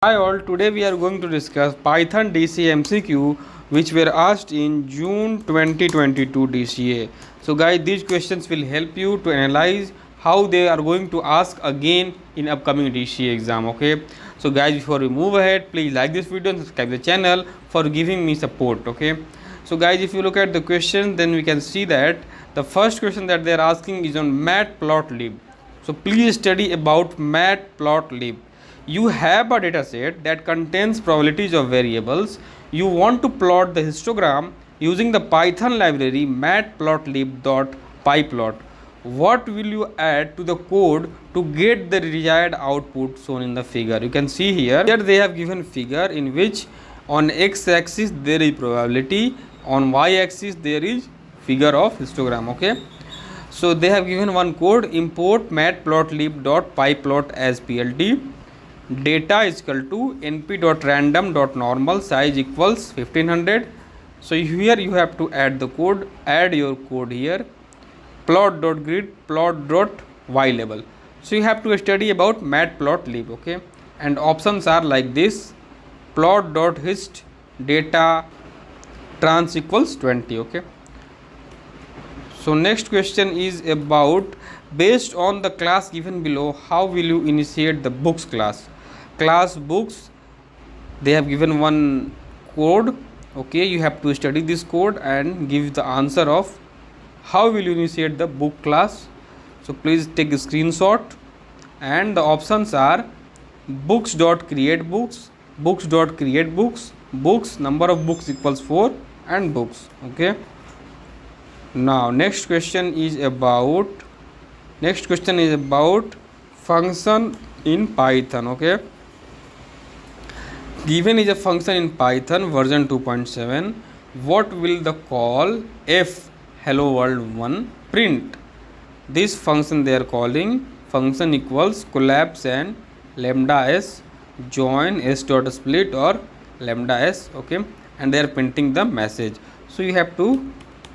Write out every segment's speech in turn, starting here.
Hi all, today we are going to discuss Python DC MCQ which were asked in June 2022 DCA. So guys, these questions will help you to analyze how they are going to ask again in upcoming DCA exam, okay? So guys, before we move ahead, please like this video and subscribe the channel for giving me support, okay? So guys, if you look at the question, then we can see that the first question that they are asking is on matplotlib. So please study about matplotlib. You have a data set that contains probabilities of variables. You want to plot the histogram using the Python library matplotlib.pyplot. What will you add to the code to get the desired output shown in the figure? You can see here they have given figure in which on x-axis there is probability, on y-axis there is figure of histogram, okay? So they have given one code: import matplotlib.pyplot as plt, data is equal to np.random.normal, size equals 1500. So here you have to add the code, add your code here, plot.grid, plot.ylabel. So you have to study about matplotlib, okay? And options are like this: plot.hist, data, trans equals 20, okay? So next question is about, based on the class given below, how will you initiate the books class? Class books, they have given one code, okay? You have to study this code and give the answer of how will you initiate the book class. So please take a screenshot, and the options are books.create books, books, number of books equals 4, and books, okay? Now next question is about function in Python, okay? Given is a function in Python version 2.7. What will the call f hello world 1 print? This function they are calling function equals collapse and lambda s join s dot split or lambda s, okay? And they are printing the message. So you have to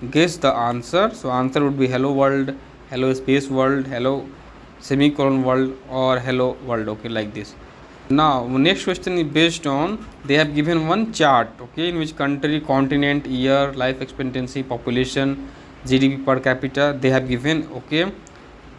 guess the answer. So answer would be hello world, hello space world, hello semicolon world, or hello world, okay, like this. Now next question is based on, they have given one chart, okay, in which country, continent, year, life expectancy, population, GDP per capita they have given, okay?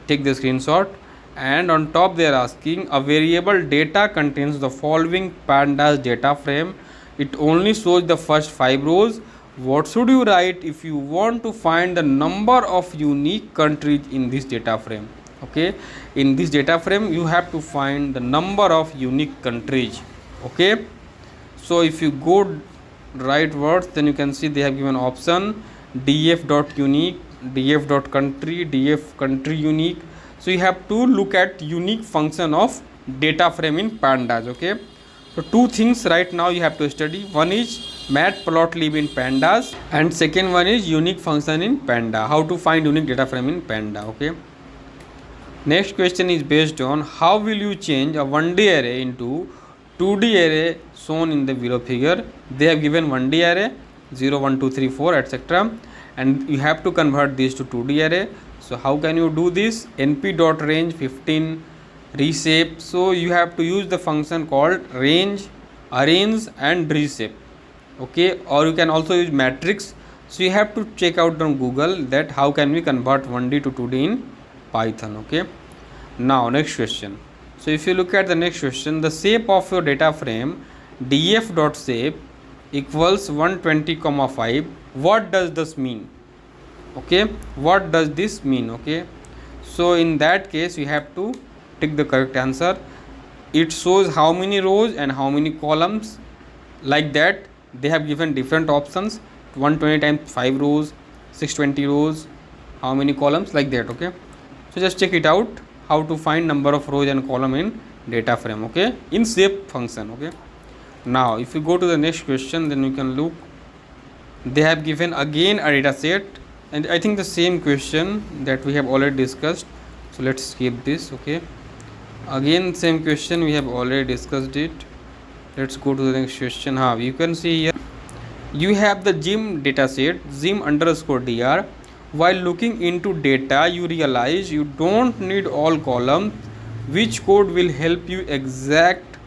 Take the screenshot, and on top they are asking a variable data contains the following pandas data frame. It only shows the first 5 rows. What should you write if you want to find the number of unique countries in this data frame? Okay, in this data frame you have to find the number of unique countries, okay? So if you go right words, then you can see they have given option df.unique, df.country, df country unique. So you have to look at unique function of data frame in pandas, okay? So two things right now you have to study. One is matplotlib in pandas, and second one is unique function in panda, how to find unique data frame in panda, okay? Next question is based on, how will you change a 1D array into 2D array shown in the below figure? They have given 1D array 0 1 2 3 4 etc., and you have to convert this to 2D array. So how can you do this? np.range 15 reshape. So you have to use the function called range, arrange and reshape, okay? Or you can also use matrix. So you have to check out on Google that how can we convert 1D to 2D in Python, okay? Now next question. So if you look at the next question, the shape of your data frame df.shape equals 120,5. What does this mean? Okay, what does this mean? Okay, so in that case you have to take the correct answer. It shows how many rows and how many columns, like that. They have given different options: 120 times 5 rows, 620 rows, how many columns, like that, okay? So just check it out, how to find number of rows and column in data frame, okay, in shape function, okay? Now if you go to the next question, then you can look, they have given again a data set, and I think the same question that we have already discussed. So let's skip this, okay? Again same question, we have already discussed it. Let's go to the next question. You can see here you have the gym data set gym_dr. While looking into data, you realize you don't need all columns. Which code will help you exact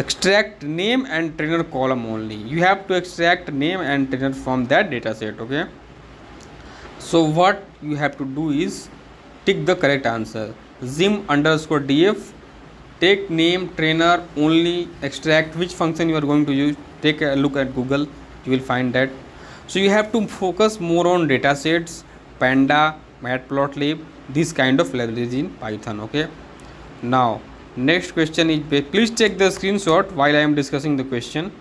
extract name and trainer column only. You have to extract name and trainer from that data set. Okay, so what you have to do is tick the correct answer. Zim underscore df, take name trainer only, extract which function you are going to use. Take a look at Google, you will find that. So you have to focus more on data sets, panda, matplotlib, this kind of libraries in Python. Okay, now next question is, please take the screenshot while I am discussing the question.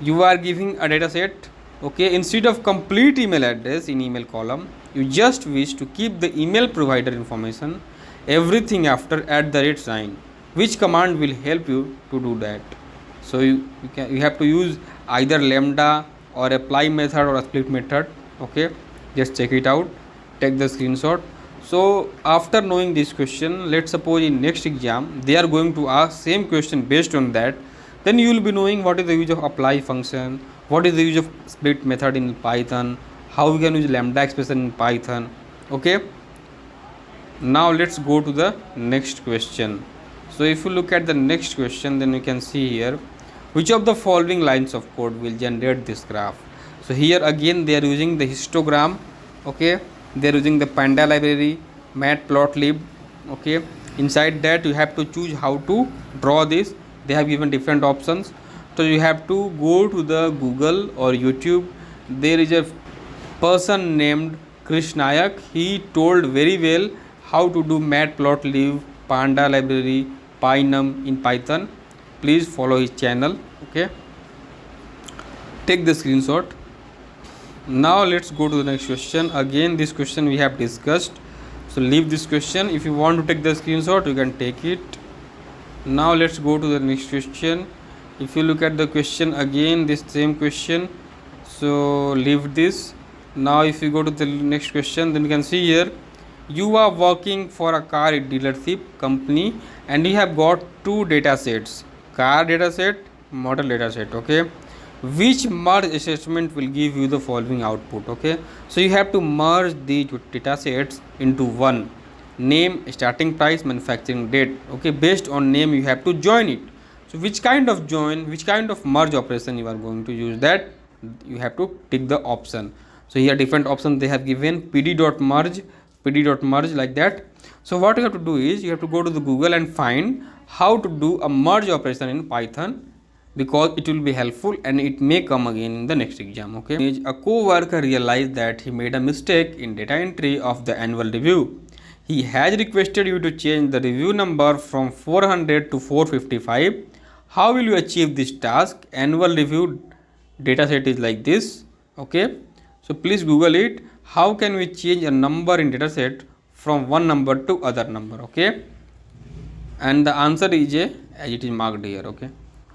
You are giving a data set. Okay, instead of complete email address in email column, you just wish to keep the email provider information, everything after @ sign. Which command will help you to do that? So you have to use either lambda or apply method or a split method. Okay, just check it out, take the screenshot. So after knowing this question, let's suppose in next exam they are going to ask same question based on that, then you will be knowing what is the use of apply function, what is the use of split method in Python, how we can use lambda expression in Python. Okay, now let's go to the next question. So if you look at the next question, then you can see here, which of the following lines of code will generate this graph. So here again they are using the histogram. Okay, they are using the panda library, matplotlib. Okay, inside that you have to choose how to draw this. They have given different options, so you have to go to the Google or YouTube. There is a person named Krish Nayak. He told very well how to do matplotlib, panda library, pynum in Python. Please follow his channel. Okay, take the screenshot. Now let's go to the next question. Again this question we have discussed, so leave this question. If you want to take the screenshot, you can take it. Now let's go to the next question. If you look at the question, again this same question, so leave this. Now if you go to the next question, then you can see here, you are working for a car dealership company and you have got two data sets, car data set, model data set. Okay, which merge assessment will give you the following output. Okay, so you have to merge these data sets into one, name, starting price, manufacturing date. Okay, based on name you have to join it. So which kind of join, which kind of merge operation you are going to use, that you have to tick the option. So here different options they have given, pd.merge, pd.merge, like that. So what you have to do is you have to go to the Google and find how to do a merge operation in Python, because it will be helpful and it may come again in the next exam. Okay, a co-worker realized that he made a mistake in data entry of the annual review. He has requested you to change the review number from 400 to 455. How will you achieve this task? Annual review dataset is like this. Okay, so please Google it. How can we change a number in dataset from one number to other number? Okay, and the answer is A, as it is marked here. Okay.